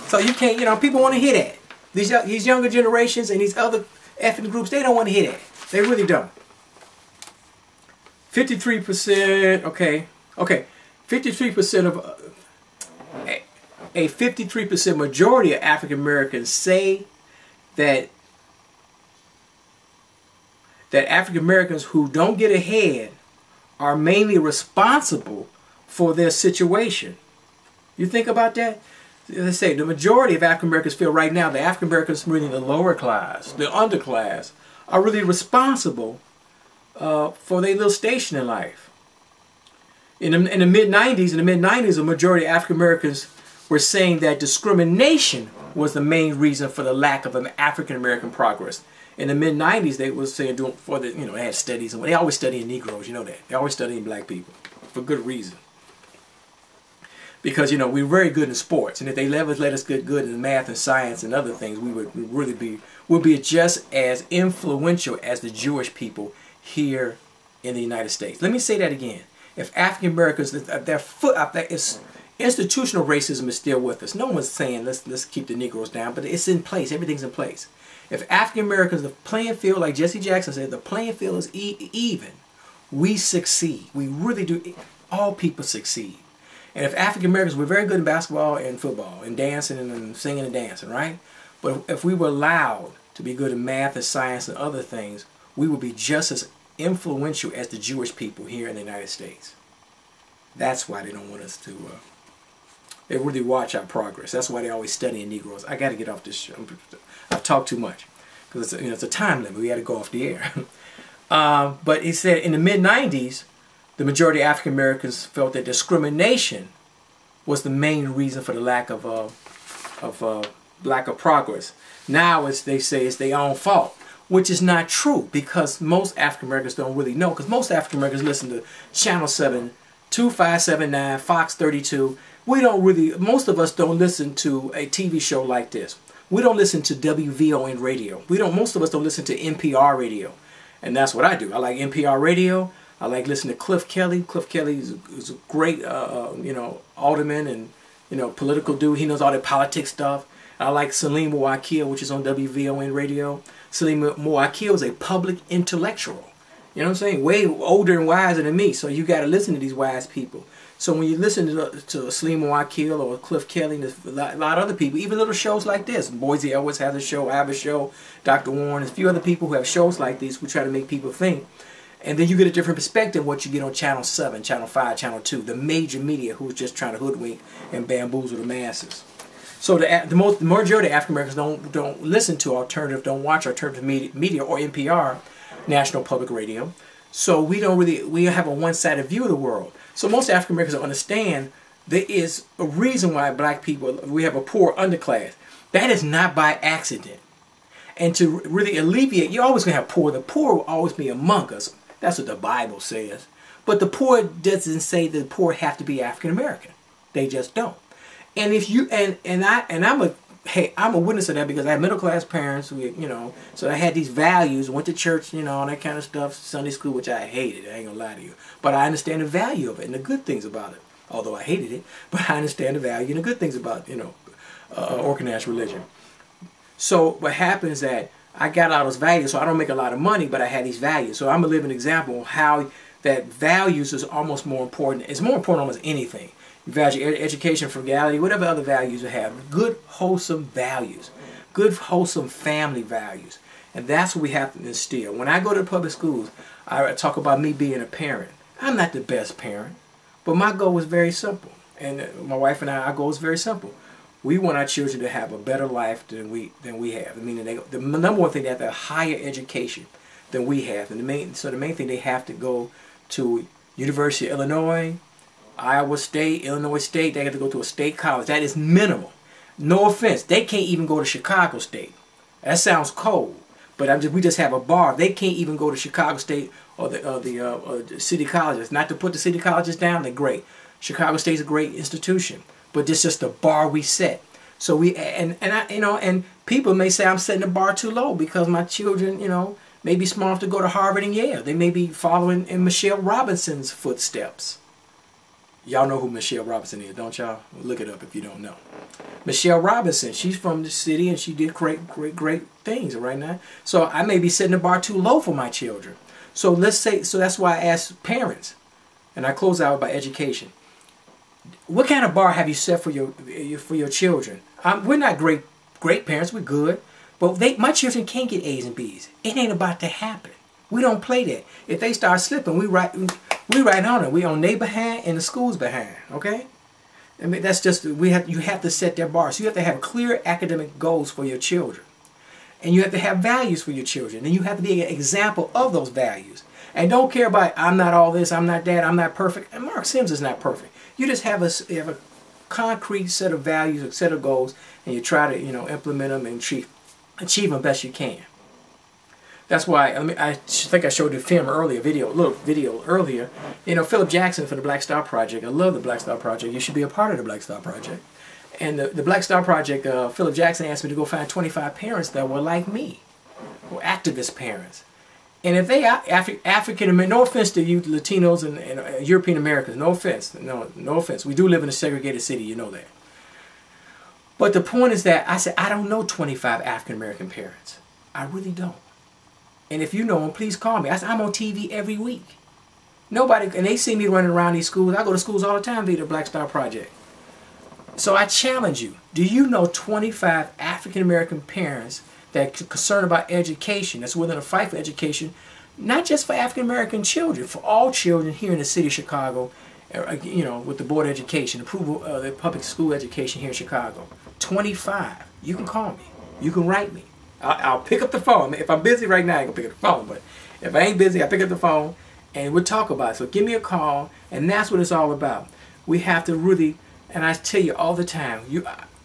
So you can't, you know, people want to hear that. These younger generations and these other ethnic groups, they don't want to hear that. They really don't. 53%, okay. 53% of, a 53% majority of African Americans say that African Americans who don't get ahead are mainly responsible for their situation. You think about that? Let's say the majority of African Americans feel right now that African Americans, really the lower class, the underclass, are really responsible for their little station in life. In the mid-90s, a majority of African Americans were saying that discrimination was the main reason for the lack of African American progress. In the mid-90s, they were saying they had studies, and they always studying Negroes, you know that. They always studying black people for good reason. Because, you know, we're very good in sports, and if they let us get good in math and science and other things, we would really be just as influential as the Jewish people here in the United States. Let me say that again. If African Americans, institutional racism is still with us. No one's saying let's keep the Negroes down, but it's in place. Everything's in place. If African Americans, the playing field, like Jesse Jackson said, the playing field is even, we succeed. We really do. All people succeed. And if African Americans, we're very good in basketball and football and dancing and singing and dancing, right? But if we were allowed to be good in math and science and other things, we would be just as influential as the Jewish people here in the United States. That's why they don't want us to, they really watch our progress. That's why they always studying Negroes. I got to get off this show. I've talked too much because it's a time limit. We had to go off the air. But he said in the mid-90s, the majority of African Americans felt that discrimination was the main reason for the lack of progress. Now, as they say, it's their own fault, which is not true because most African Americans don't really know. Because most African Americans listen to Channel 7, 2579, Fox 32. Most of us don't listen to a TV show like this. We don't listen to WVON radio. Most of us don't listen to NPR radio. And that's what I do. I like NPR radio. I like listening to Cliff Kelly. Cliff Kelly is a great, alderman and, political dude. He knows all the politics stuff. I like Salim Mouakil, which is on WVON radio. Salim Mouakil is a public intellectual. You know what I'm saying? Way older and wiser than me. So you got to listen to these wise people. So when you listen to Salim Mouakil or Cliff Kelly, there's a lot of other people, even little shows like this. Boise Edwards has a show, I have a show, Dr. Warren, there's a few other people who have shows like these who try to make people think. And then you get a different perspective what you get on Channel 7, Channel 5, Channel 2, the major media who's just trying to hoodwink and bamboozle the masses. So the majority of African Americans don't listen to alternative, don't watch alternative media or NPR, National Public Radio. So we have a one-sided view of the world. So most African Americans don't understand there is a reason why black people, we have a poor underclass. That is not by accident. And to really alleviate, you're always going to have poor. The poor will always be among us. That's what the Bible says. But the poor doesn't say that the poor have to be African American. They just don't. And if you I'm a witness of that because I had middle class parents who, so I had these values, went to church, all that kind of stuff, Sunday school, which I hated. I ain't gonna lie to you. But I understand the value of it and the good things about it. Although I hated it, but I understand the value and the good things about, organized religion. So what happens is that I got all those values, so I don't make a lot of money, but I had these values. So I'm a living example of how that values is almost more important. It's more important almost anything. You value education, frugality, whatever other values you have. Good, wholesome values. Good, wholesome family values. And that's what we have to instill. When I go to the public schools, I talk about me being a parent. I'm not the best parent, but my goal is very simple. And my wife and I, our goal is very simple. We want our children to have a better life than we have. I mean, the number one thing, they have a higher education than we have. And the main thing, they have to go to University of Illinois, Iowa State, Illinois State. They have to go to a state college. That is minimal. No offense. They can't even go to Chicago State. That sounds cold. But we just have a bar. They can't even go to Chicago State or the city colleges. Not to put the city colleges down. They're great. Chicago State is a great institution. But this is just the bar we set. So and people may say I'm setting the bar too low because my children, may be smart enough to go to Harvard and Yale. They may be following in Michelle Robinson's footsteps. Y'all know who Michelle Robinson is, don't y'all? Look it up if you don't know. Michelle Robinson, she's from the city and she did great things right now. So I may be setting the bar too low for my children. So let's say, so that's why I ask parents, and I close out by education. What kind of bar have you set for your children? We're not great parents, we're good, but my children can't get A's and B's. It ain't about to happen. We don't play that. If they start slipping, we right on it. We on their behind and the school's behind. Okay. I mean, that's just, you have to set their bar. So you have to have clear academic goals for your children. And you have to have values for your children. And you have to be an example of those values. And don't care about, I'm not all this, I'm not that, I'm not perfect. And Mark Sims is not perfect. You just have a concrete set of values, a set of goals, and you try to, implement them and achieve them best you can. That's why, I think I showed the film earlier, little video earlier. Philip Jackson for the Black Star Project. I love the Black Star Project. You should be a part of the Black Star Project. And the Black Star Project, Philip Jackson asked me to go find 25 parents that were like me, were activist parents. And if they are African American, no offense to you Latinos and European Americans, no offense, no offense. We do live in a segregated city, you know that. But the point is that I said, I don't know 25 African American parents. I really don't. And if you know them, please call me. I'm on TV every week. Nobody, and they see me running around these schools. I go to schools all the time via the Black Star Project. So I challenge you. Do you know 25 African American parents that are concerned about education, that's willing to fight for education, not just for African American children, for all children here in the city of Chicago, with the Board of Education, approval of the public school education here in Chicago? 25. You can call me. You can write me. I'll pick up the phone. If I'm busy right now, I can pick up the phone. But if I ain't busy, I pick up the phone and we'll talk about it. So give me a call, and that's what it's all about. We have to really, and I tell you all the time,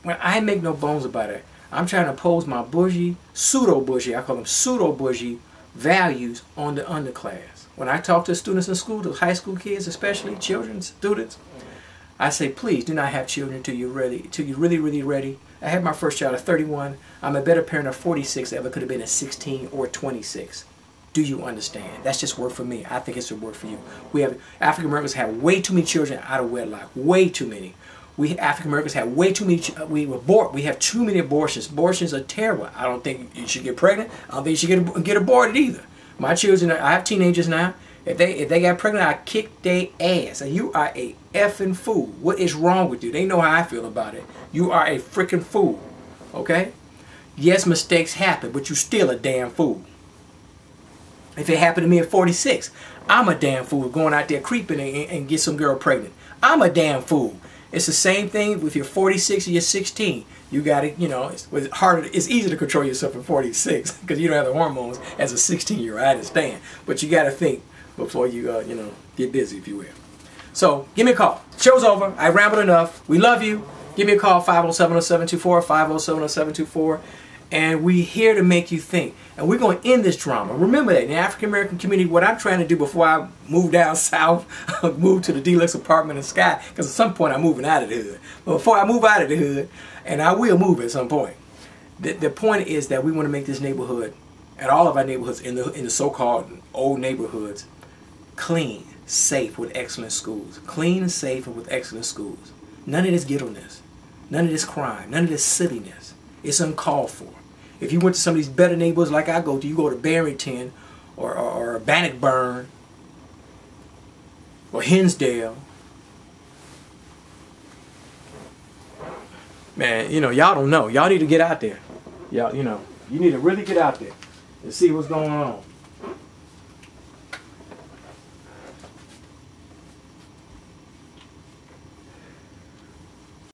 when I make no bones about it, I'm trying to impose my bougie, pseudo-bougie, I call them pseudo-bougie values on the underclass. When I talk to students in school, those high school kids especially, children, students, I say, please do not have children until you're really ready. I had my first child at 31. I'm a better parent at 46 than I ever could have been at 16 or 26. Do you understand? That's just work for me. I think it's a work for you. African Americans have way too many children out of wedlock. Way too many. We African Americans have way too many. We have too many abortions. Abortions are terrible. I don't think you should get pregnant. I don't think you should get aborted either. My children, I have teenagers now. If they got pregnant, I kick their ass. And you are a effing fool. What is wrong with you? They know how I feel about it. You are a freaking fool. Okay? Yes, mistakes happen, but you still a damn fool. If it happened to me at 46, I'm a damn fool going out there creeping and get some girl pregnant. I'm a damn fool. It's the same thing with your 46 or your 16. You got to, it's harder. It's easier to control yourself at 46 because you don't have the hormones as a 16-year-old. I understand, but you got to think before you, get busy, if you will. So give me a call. Show's over. I rambled enough. We love you. Give me a call, 507-0724, 507-0724. And we're here to make you think. And we're going to end this drama. Remember that in the African American community, what I'm trying to do before I move down south, move to the deluxe apartment in Sky, because at some point I'm moving out of the hood. But before I move out of the hood, and I will move at some point, the point is that we want to make this neighborhood, and all of our neighborhoods in the so-called old neighborhoods, clean, safe, with excellent schools. Clean, safe, and with excellent schools. None of this ghetto-ness. None of this crime. None of this silliness. It's uncalled for. If you went to some of these better neighborhoods like I go to, you go to Barrington or Bannockburn or Hinsdale. Man, y'all don't know. Y'all need to get out there. Y'all, you need to really get out there and see what's going on.